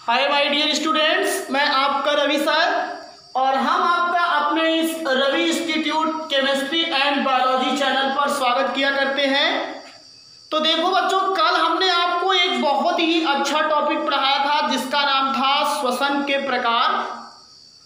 Hi my dear students, मैं आपका Ravi sir और हम आपका अपने इस Ravi institute chemistry and biology channel पर स्वागत किया करते हैं। तो देखो बच्चों, कल हमने आपको एक बहुत ही अच्छा टॉपिक पढ़ाया था जिसका नाम था श्वसन के प्रकार।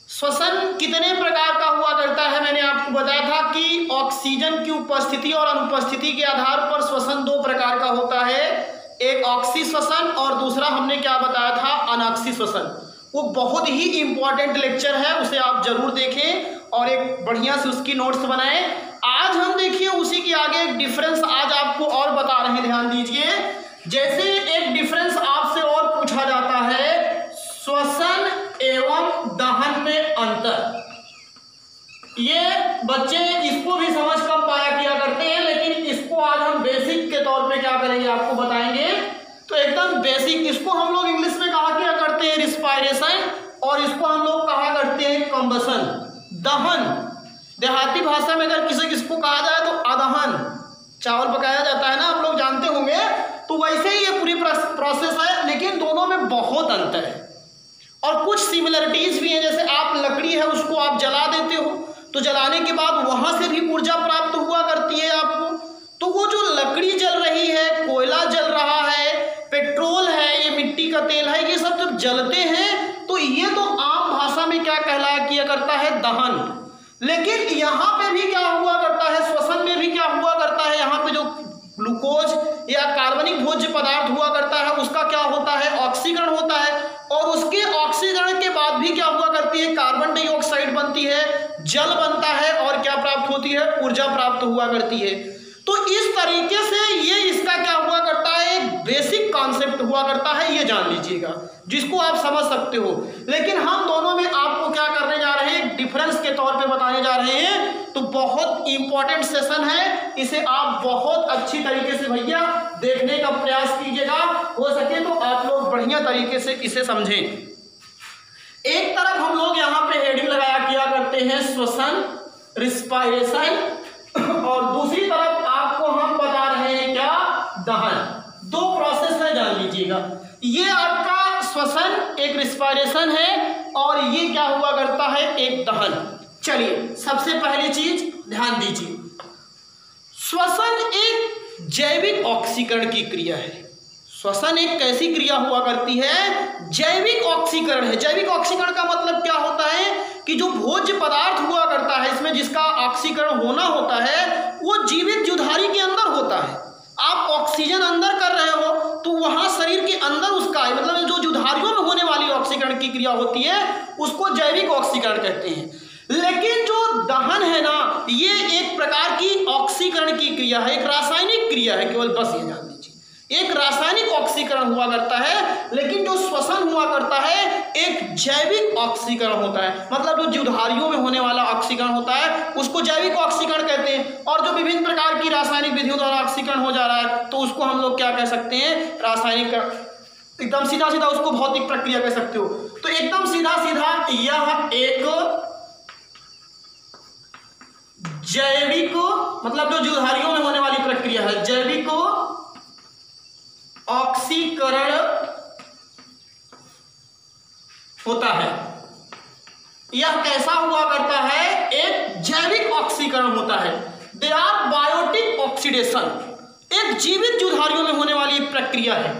श्वसन कितने प्रकार का हुआ करता है मैंने आपको बताया था कि ऑक्सीजन की उपस्थिति और अनुपस्थिति के आधार पर श्वसन दो प्रकार का होता है, एक ऑक्सी श्वसन और दूसरा हमने क्या बताया था, अनॉक्सी श्वसन। वो बहुत ही इंपॉर्टेंट लेक्चर है, उसे आप जरूर देखें और एक बढ़िया से उसकी नोट्स बनाएं। आज हम देखिए उसी के आगे एक डिफरेंस आज आपको और बता रहे हैं, ध्यान दीजिए। जैसे एक डिफरेंस आपसे और पूछा जाता है, श्वसन एवं दहन में अंतर। ये बच्चे इसको भी समझ कम पाया किया करते हैं, लेकिन इसको आज हम बेसिक के तौर पे क्या करेंगे आपको बताएंगे। तो एकदम बेसिक, इसको हम लोग इंग्लिश में कहा किया करते हैं रिस्पायरेशन और इसको हम लोग कहा करते हैं कंबसन, दहन। देहाती भाषा में अगर किसको कहा जाए तो अदहन, चावल पकाया जाता है ना, आप लोग जानते होंगे। तो वैसे ही ये पूरी प्रोसेस है, लेकिन दोनों में बहुत अंतर है और कुछ सिमिलरिटीज भी हैं। जैसे आप लकड़ी है उसको आप जला देते हो तो जलाने के बाद वहां से भी ऊर्जा प्राप्त हुआ करती है आपको। तो वो जो लकड़ी जल रही है, कोयला जल रहा है, पेट्रोल है, ये मिट्टी का तेल है, ये सब जब जलते हैं तो ये तो आम भाषा में क्या कहलाया किया करता है, दहन। लेकिन यहाँ पे भी क्या हुआ करता है, श्वसन में भी क्या हुआ करता है, यहाँ पे जो ग्लूकोज या कार्बनिक भोज्य पदार्थ हुआ करता है उसका क्या होता है, ऑक्सीकरण होता है। और उसके ऑक्सीकरण के बाद भी क्या हुआ करती है, कार्बन डाइऑक्साइड बनती है, जल बनता है और क्या प्राप्त होती है, ऊर्जा प्राप्त हुआ करती है। तो इस तरीके से ये इसका क्या हुआ करता है, एक बेसिक कॉन्सेप्ट हुआ करता है, ये जान लीजिएगा, जिसको आप समझ सकते हो। लेकिन हम दोनों में आपको क्या करने जा रहे हैं, डिफरेंस के तौर पे बताने जा रहे हैं। तो बहुत इंपॉर्टेंट सेशन है, इसे आप बहुत अच्छी तरीके से भैया देखने का प्रयास कीजिएगा, हो सके तो आप लोग बढ़िया तरीके से इसे समझें। एक तरफ हम लोग यहाँ पे हेडिंग लगाया किया करते हैं श्वसन, रिस्पायरेशन, और दूसरी तरफ आपको हम बता रहे हैं क्या, दहन। दो प्रोसेस है, जान लीजिएगा। ये आपका श्वसन एक रिस्पायरेशन है और ये क्या हुआ करता है, एक दहन। चलिए सबसे पहली चीज ध्यान दीजिए, श्वसन एक जैविक ऑक्सीकरण की क्रिया है। श्वसन एक कैसी क्रिया हुआ करती है, जैविक ऑक्सीकरण है। जैविक ऑक्सीकरण का मतलब क्या होता है कि जो भोज्य पदार्थ हुआ करता है इसमें जिसका ऑक्सीकरण होना होता है वो जीवित जुधारी के अंदर होता है। आप ऑक्सीजन अंदर कर रहे हो तो वहां शरीर के अंदर उसका मतलब जो जुधारियों में होने वाली ऑक्सीकरण की क्रिया होती है उसको जैविक ऑक्सीकरण कहते हैं। लेकिन जो दहन है ना, ये एक प्रकार की ऑक्सीकरण की क्रिया है, एक रासायनिक क्रिया है, केवल बस ये जान लीजिए, एक रासायनिक ऑक्सीकरण हुआ करता है। लेकिन जो श्वसन हुआ करता है एक जैविक ऑक्सीकरण होता है, मतलब जो जीवधारियों में होने वाला ऑक्सीकरण होता है उसको जैविक ऑक्सीकरण कहते हैं। और जो विभिन्न प्रकार की रासायनिक विधियों द्वारा ऑक्सीकरण हो जा रहा है तो उसको हम लोग क्या कह सकते हैं, रासायनिक, एकदम सीधा सीधा उसको भौतिक प्रक्रिया कह सकते हो। तो एकदम सीधा सीधा यह एक जैविक, मतलब जो जीवधारियों में होने वाली प्रक्रिया है, जैविक ऑक्सीकरण होता है। यह कैसा हुआ करता है, एक जैविक ऑक्सीकरण होता है। दे आर बायोटिक ऑक्सीडेशन, एक जीवित जुधारियों में होने वाली प्रक्रिया है।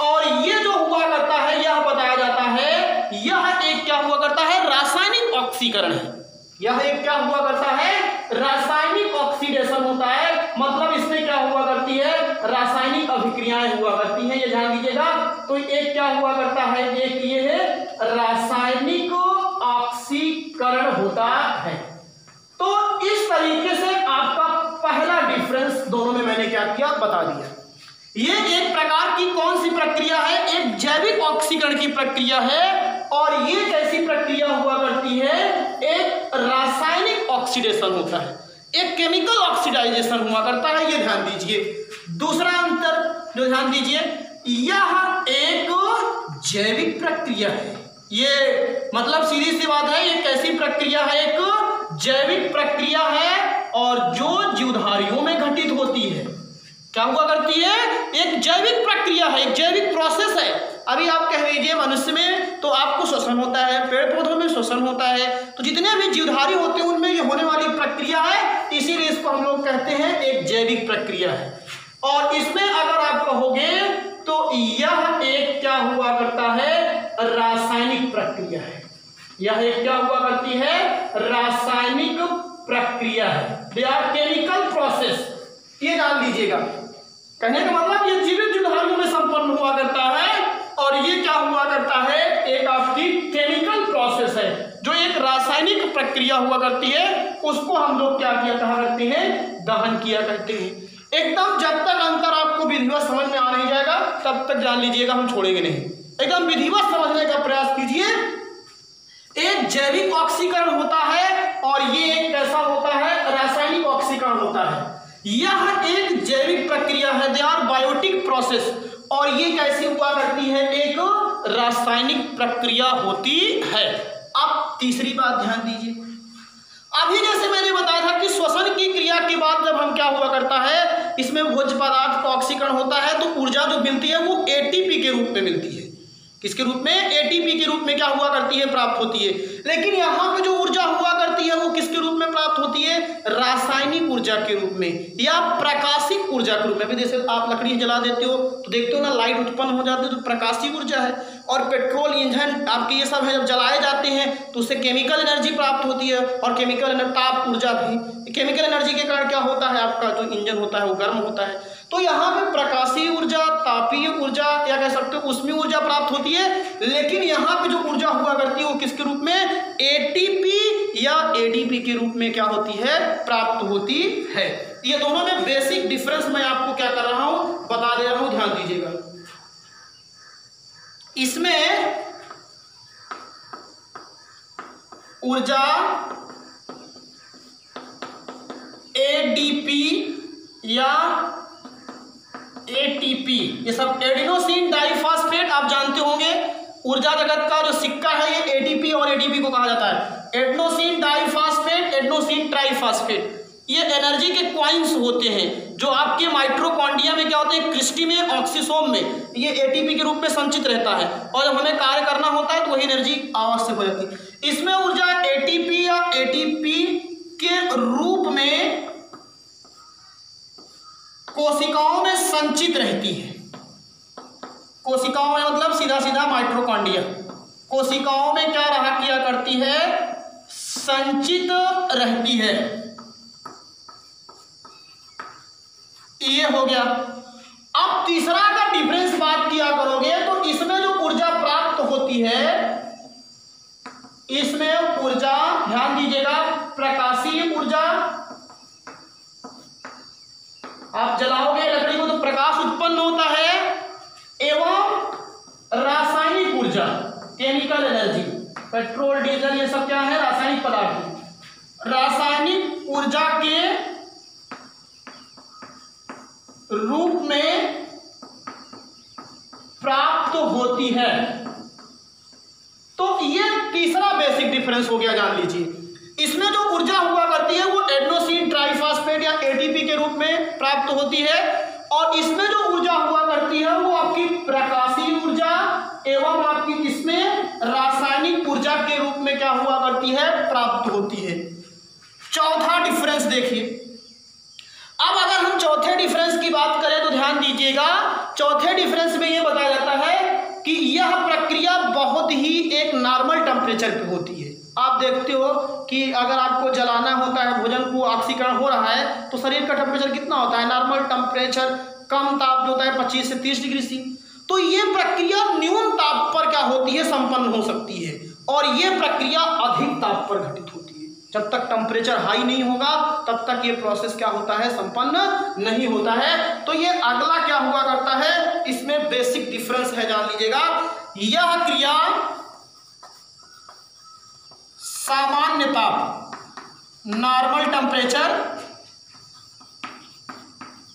और ये जो हुआ करता है यह बताया जाता है, यह एक क्या हुआ करता है, रासायनिक ऑक्सीकरण है। यह एक क्या हुआ करता है, रासायनिक ऑक्सीडेशन होता है, मतलब इसमें क्या हुआ करती है, रासायनिक अभिक्रियाएं हुआ करती हैं, ये ध्यान दीजिएगा। तो एक क्या हुआ करता है, एक ये है रासायनिक ऑक्सीकरण होता है। तो इस तरीके से आपका पहला डिफरेंस दोनों में मैंने क्या किया, बता दिया। ये एक प्रकार की कौन सी प्रक्रिया है, एक जैविक ऑक्सीकरण की प्रक्रिया है। और ये कैसी प्रक्रिया हुआ करती है, एक रासायनिक ऑक्सीडेशन होता है, एक केमिकल ऑक्सीडाइजेशन हुआ करता है, ये ध्यान दीजिए। दूसरा अंतर जो ध्यान दीजिए, यह एक जैविक प्रक्रिया है। ये मतलब सीधी सी बात है, ये कैसी प्रक्रिया है, एक जैविक प्रक्रिया है और जो जीवधारियों में घटित होती है। क्या हुआ करती है, एक जैविक प्रक्रिया है, एक जैविक प्रोसेस है। अभी आप कह लीजिए मनुष्य में तो आपको श्वसन होता है, पेड़ पौधों में श्वसन होता है, तो जितने भी जीवधारी होते हैं उनमें ये होने वाली प्रक्रिया है, इसीलिए इसको हम लोग कहते हैं एक जैविक प्रक्रिया है। और इसमें अगर आप कहोगे तो यह एक क्या हुआ करता है, रासायनिक प्रक्रिया है। यह एक क्या हुआ करती है, रासायनिक प्रक्रिया है। दे आर केमिकल प्रोसेस, ये जान लीजिएगा। कहने का मतलब ये जीवित जीवधारियों में संपन्न हुआ करता है और ये क्या हुआ करता है, एक आपकी केमिकल प्रोसेस है, जो एक रासायनिक प्रक्रिया हुआ करती है, उसको हम लोग क्या किया कहा करते हैं, दहन किया करते हैं। एकदम जब तक अंतर आपको विधिवत समझ में आ नहीं जाएगा तब तक जान लीजिएगा हम छोड़ेंगे नहीं, एकदम विधिवत समझने का प्रयास कीजिए। एक जैविक ऑक्सीकरण होता है और ये एक कैसा होता है, रासायनिक ऑक्सीकरण होता है। यह एक जैविक प्रक्रिया है, दे आर बायोटिक प्रोसेस, और ये कैसी हुआ करती है, एक रासायनिक प्रक्रिया होती है। अब तीसरी बात ध्यान दीजिए, अभी जैसे मैंने बताया था कि श्वसन की क्रिया के बाद जब हम क्या हुआ करता है, इसमें भोज्य पदार्थ का ऑक्सीकरण होता है, तो ऊर्जा जो मिलती है वो एटीपी के रूप में मिलती है। किसके रूप में, एटीपी के रूप में क्या हुआ करती है, प्राप्त होती है। लेकिन यहाँ पे जो ऊर्जा हुआ करती है वो किसके रूप में प्राप्त होती है, रासायनिक ऊर्जा के रूप में या प्रकाशिक ऊर्जा के रूप में। जैसे आप लकड़ी जला देते हो तो देखते हो ना, लाइट उत्पन्न हो जाती है, तो प्रकाशिक ऊर्जा है। और पेट्रोल इंजन आपके ये सब है, जब जलाए जाते हैं तो उससे केमिकल एनर्जी प्राप्त होती है, और केमिकल ताप ऊर्जा भी, केमिकल एनर्जी के कारण क्या होता है, आपका जो इंजन होता है वो गर्म होता है। तो यहाँ पे प्रकाशीय ऊर्जा, तापीय ऊर्जा या कह सकते हो उसमें ऊर्जा प्राप्त होती है। लेकिन यहाँ पे जो ऊर्जा हुआ करती है वो किसके रूप में, एटीपी या एडीपी के रूप में क्या होती है, प्राप्त होती है। ये दोनों में बेसिक डिफरेंस मैं आपको क्या कर रहा हूं, बता दे रहा हूं, ध्यान दीजिएगा। इसमें ऊर्जा एडीपी या एटीपी, ये सब एडिनोसिन डाइफॉस्फेट आप जानते होंगे। ऊर्जा जगत का जो सिक्का है ये एटीपी और एडीपी को कहा जाता है। एडिनोसिन डाइफॉस्फेट, एडिनोसिन ट्राइफॉस्फेट, ये एनर्जी के कॉइन्स होते हैं जो आपके माइटोकॉन्ड्रिया में क्या होते हैं, क्रिस्टी में, ऑक्सीसोम में, ये एटीपी के रूप में संचित रहता है। और जब हमें कार्य करना होता है तो वही एनर्जी आवश्यक हो जाती है। इसमें ऊर्जा एटीपी या एटीपी के रूप में कोशिकाओं में संचित रहती है। कोशिकाओं में मतलब सीधा सीधा माइटोकॉन्ड्रिया, कोशिकाओं में क्या रहा किया करती है, संचित रहती है। ये हो गया। अब तीसरा का डिफरेंस बात किया करोगे तो इसमें जो ऊर्जा प्राप्त होती है, इसमें ऊर्जा ध्यान दीजिएगा, प्रकाशीय ऊर्जा, आप जलाओगे लकड़ी को तो प्रकाश उत्पन्न होता है, एवं रासायनिक ऊर्जा, केमिकल एनर्जी, पेट्रोल डीजल ये सब क्या है, रासायनिक पदार्थ, रासायनिक ऊर्जा के रूप में प्राप्त होती है। तो ये तीसरा बेसिक डिफरेंस हो गया, जान लीजिए। इसमें जो ऊर्जा हुआ करती है वो एडिनोसिन ट्राइफॉस्फेट या एटीपी के रूप में प्राप्त होती है, और इसमें जो ऊर्जा हुआ करती है वो आपकी प्रकाशीय ऊर्जा एवं आपकी इसमें रासायनिक ऊर्जा के रूप में क्या हुआ करती है, प्राप्त होती है। चौथा डिफरेंस देखिए। अब अगर हम चौथे डिफरेंस की बात करें तो ध्यान दीजिएगा, चौथे डिफरेंस में यह बताया जाता है कि यह प्रक्रिया बहुत ही एक नॉर्मल टेम्परेचर पे होती है। आप देखते हो कि अगर आपको जलाना होता है, भोजन को ऑक्सीकरण हो रहा है, तो शरीर का टेम्परेचर कितना होता है, नॉर्मल टेम्परेचर, कम ताप जो होता है 25 से 30 डिग्री सी। तो ये प्रक्रिया न्यून ताप पर क्या होती है, संपन्न हो सकती है, और ये प्रक्रिया अधिक ताप पर घटित होती है। जब तक टेम्परेचर हाई नहीं होगा तब तक ये प्रोसेस क्या होता है, संपन्न नहीं होता है। तो ये अगला क्या हुआ करता है, इसमें बेसिक डिफरेंस है, जान लीजिएगा। यह क्रिया सामान्य ताप, नॉर्मल टेम्परेचर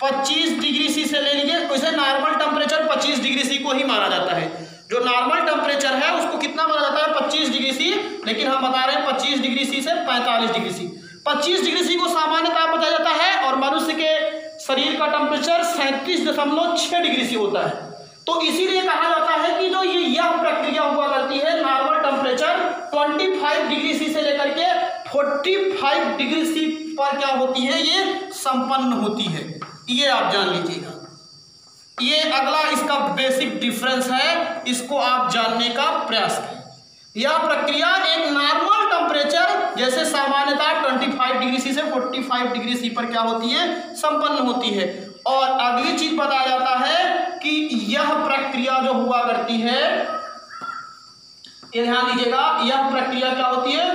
25 डिग्री सी से ले लीजिए, उसे नॉर्मल टेम्परेचर 25 डिग्री सी को ही माना जाता है। जो नॉर्मल टेम्परेचर है उसको कितना माना जाता है, 25 डिग्री सी, लेकिन हम बता रहे हैं 25 डिग्री सी से 45 डिग्री सी। 25 डिग्री सी को सामान्य ताप बताया जाता है, और मनुष्य के शरीर का टेम्परेचर 37.6 डिग्री सी होता है। तो इसीलिए कहा जाता है कि जो यह प्रक्रिया हुआ करती है नॉर्मल टेम्परेचर 25 डिग्री सी से लेकर के 45 डिग्री सी पर क्या होती है, ये संपन्न होती है। ये आप जान लीजिएगा। ये अगला इसका बेसिक डिफरेंस है, इसको आप जानने का प्रयास करें। यह प्रक्रिया एक नॉर्मल टेम्परेचर जैसे सामान्यतः 25 डिग्री सी से 45 डिग्री सी पर क्या होती है, संपन्न होती है। और अगली चीज बताया जाता है कि यह प्रक्रिया जो हुआ करती है, ये ध्यान दीजिएगा, यह प्रक्रिया क्या होती है,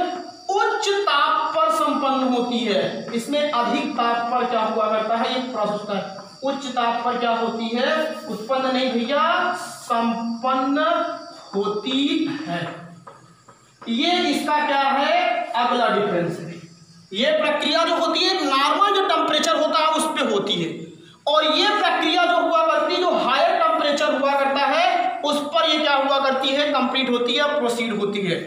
उच्च ताप पर संपन्न होती है। इसमें अधिक ताप पर क्या हुआ करता है, ये प्रोसेस होता है। उच्च ताप पर क्या होती है, उत्पन्न नहीं भैया, संपन्न होती है। ये इसका क्या है, अगला डिफरेंस है। ये प्रक्रिया जो होती है नॉर्मल जो टेम्परेचर होता है उस पे होती है, और ये प्रक्रिया जो हुआ करती है जो हायर टेम्परेचर हुआ करता है उस पर ये क्या हुआ करती है, कंप्लीट होती है, प्रोसीड होती है।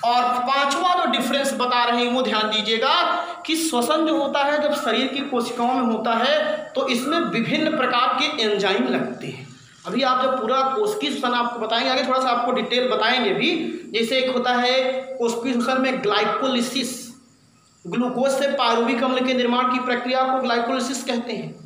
और पांचवा जो डिफरेंस बता रहे हैं वो ध्यान दीजिएगा कि श्वसन जो होता है जब शरीर की कोशिकाओं में होता है तो इसमें विभिन्न प्रकार के एंजाइम लगते हैं। अभी आप जब पूरा कोशिकीय श्वसन आपको बताएंगे, आगे थोड़ा सा आपको डिटेल बताएंगे भी। जैसे एक होता है कोशिकीय श्वसन में ग्लाइकोलिसिस, ग्लूकोज से पायरुविक अम्ल के निर्माण की प्रक्रिया को ग्लाइकोलिसिस कहते हैं।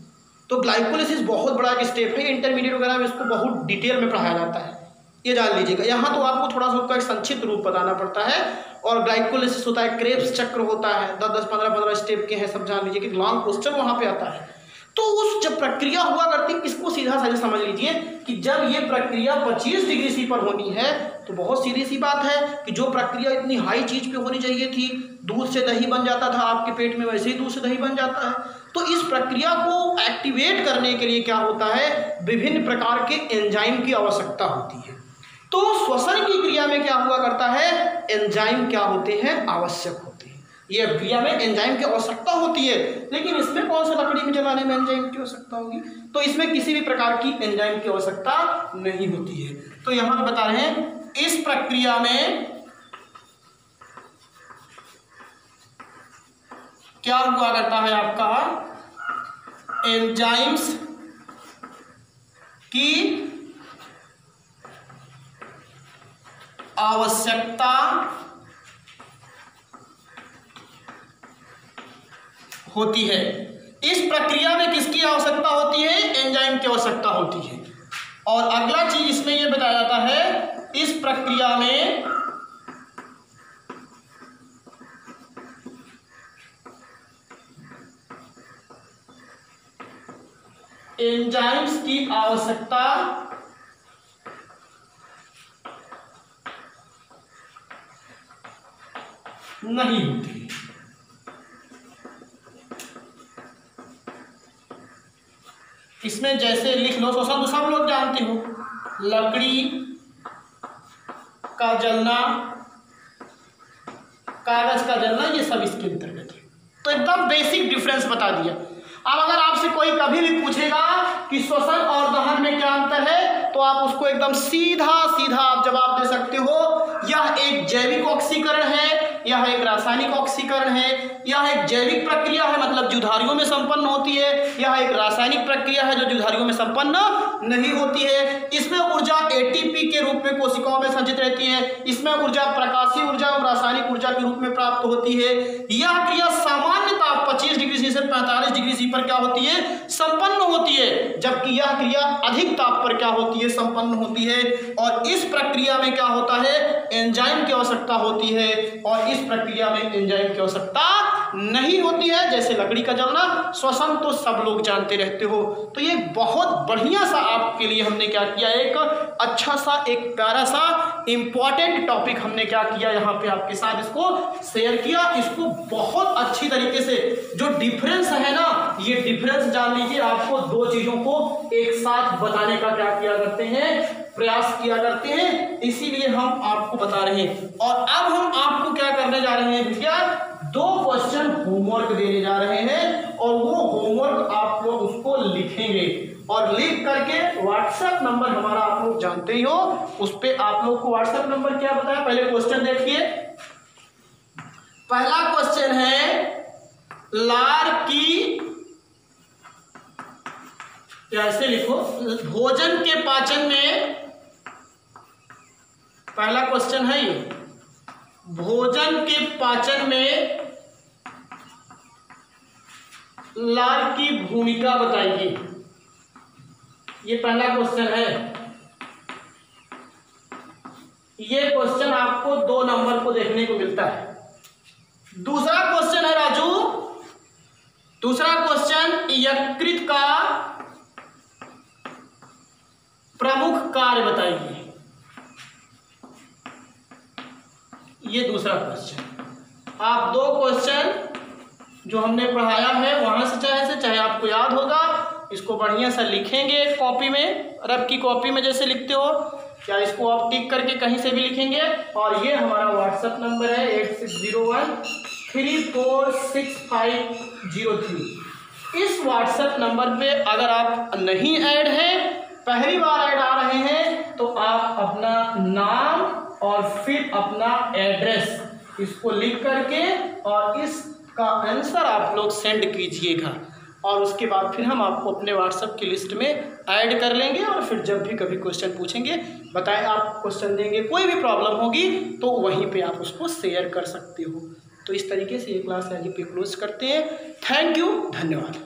तो ग्लाइकोलिसिस बहुत बड़ा एक स्टेप है, इंटरमीडिएट वगैरह में इसको बहुत डिटेल में पढ़ाया जाता है, ये जान लीजिएगा। यहाँ तो आपको थोड़ा सा उसका एक संक्षिप्त रूप बताना पड़ता है। और ग्लाइकोलिसिस होता है, क्रेब्स चक्र होता है, 10-10, 15-15 स्टेप के हैं, सब जान लीजिए कि लॉन्ग क्वेश्चन वहाँ पे आता है। तो उस जब प्रक्रिया हुआ करती है, इसको सीधा साधा समझ लीजिए कि जब ये प्रक्रिया 25 डिग्री सी पर होनी है तो बहुत सीधी सी बात है कि जो प्रक्रिया इतनी हाई चीज पे होनी चाहिए थी, दूध से दही बन जाता था आपके पेट में, वैसे ही दूध से दही बन जाता है। तो इस प्रक्रिया को एक्टिवेट करने के लिए क्या होता है, विभिन्न प्रकार के एंजाइम की आवश्यकता होती है। तो श्वसन की क्रिया में क्या हुआ करता है, एंजाइम क्या होते हैं, आवश्यक होते हैं। ये क्रिया में एंजाइम की आवश्यकता होती है, लेकिन इसमें कौन सा लकड़ी में जलाने में एंजाइम की आवश्यकता होगी, तो इसमें किसी भी प्रकार की एंजाइम की आवश्यकता नहीं होती है। तो यहां पे बता रहे हैं इस प्रक्रिया में क्या हुआ करता है, आपका एंजाइम्स की आवश्यकता होती है। इस प्रक्रिया में किसकी आवश्यकता होती है, एंजाइम की आवश्यकता होती है। और अगला चीज इसमें यह बताया जाता है, इस प्रक्रिया में एंजाइम्स की आवश्यकता नहीं होती। इसमें जैसे लिख लो, श्वसन तो सब लोग जानते हो, लकड़ी का जलना, कागज का जलना, ये सब इसके अंतर्गत है। तो एकदम बेसिक डिफरेंस बता दिया। अब अगर आपसे कोई कभी भी पूछेगा कि श्वसन और दहन में क्या अंतर है, तो आप उसको एकदम सीधा सीधा आप जवाब दे सकते हो, यह एक जैविक ऑक्सीकरण है, यह एक रासायनिक ऑक्सीकरण है, यह एक जैविक प्रक्रिया है मतलब जुधारियों में संपन्न होती है, यह एक रासायनिक प्रक्रिया है जो जुधारियों में संपन्न नहीं होती है। इसमें ऊर्जा एटीपी के रूप में कोशिकाओं में संचित रहती है, इसमें ऊर्जा प्रकाशीय ऊर्जा और रासायनिक ऊर्जा के रूप में प्राप्त होती है। यह क्रिया सामान्य ताप 25 डिग्री सी से 45 डिग्री सी पर क्या होती है, संपन्न होती है, जबकि यह क्रिया अधिक ताप पर क्या होती है, संपन्न होती है। और इस प्रक्रिया में क्या होता है, एंजाइम की आवश्यकता होती है, और इस प्रक्रिया में एंजाइम की आवश्यकता नहीं होती है, जैसे लकड़ी का जलना। श्वसन तो सब लोग जानते रहते हो। तो ये बहुत बढ़िया सा आपके लिए हमने क्या किया, एक अच्छा सा, एक प्यारा सा इंपॉर्टेंट टॉपिक हमने क्या किया, यहाँ पे आपके साथ इसको शेयर किया। इसको बहुत अच्छी तरीके से जो डिफरेंस है ना, ये डिफरेंस जान लीजिए। आपको दो चीजों को एक साथ बताने का क्या किया करते हैं, प्रयास किया करते हैं, इसीलिए हम आपको बता रहे हैं। और अब हम आपको क्या करने जा रहे हैं भैया, 2 क्वेश्चन होमवर्क देने जा रहे हैं, और वो होमवर्क आप लोग उसको लिखेंगे, और लिख करके व्हाट्सएप नंबर हमारा आप लोग जानते ही हो, उस पे आप लोग को व्हाट्सएप नंबर क्या बताया, पहले क्वेश्चन देखिए। पहला क्वेश्चन है, लार की या ऐसे लिखो, भोजन के पाचन में, पहला क्वेश्चन है ये, भोजन के पाचन में लार की भूमिका बताइए। ये पहला क्वेश्चन है। ये क्वेश्चन आपको 2 नंबर को देखने को मिलता है। दूसरा क्वेश्चन है राजू, दूसरा क्वेश्चन, यकृत का प्रमुख कार्य बताइए। ये दूसरा क्वेश्चन। आप 2 क्वेश्चन जो हमने पढ़ाया है वहां से चाहे आपको याद होगा, इसको बढ़िया सा लिखेंगे कॉपी में, रब की कॉपी में जैसे लिखते हो, क्या इसको आप टिक करके कहीं से भी लिखेंगे। और ये हमारा व्हाट्सएप नंबर है 8601346503। इस व्हाट्सएप नंबर पे अगर आप नहीं ऐड हैं, पहली बार ऐड आ रहे हैं, तो आप अपना नाम और फिर अपना एड्रेस इसको लिख करके और इसका आंसर आप लोग सेंड कीजिएगा, और उसके बाद फिर हम आपको अपने व्हाट्सएप की लिस्ट में ऐड कर लेंगे। और फिर जब भी कभी क्वेश्चन पूछेंगे, बताएं, आप क्वेश्चन देंगे, कोई भी प्रॉब्लम होगी तो वहीं पे आप उसको शेयर कर सकते हो। तो इस तरीके से ये क्लास यहीं पे क्लोज करते हैं। थैंक यू, धन्यवाद।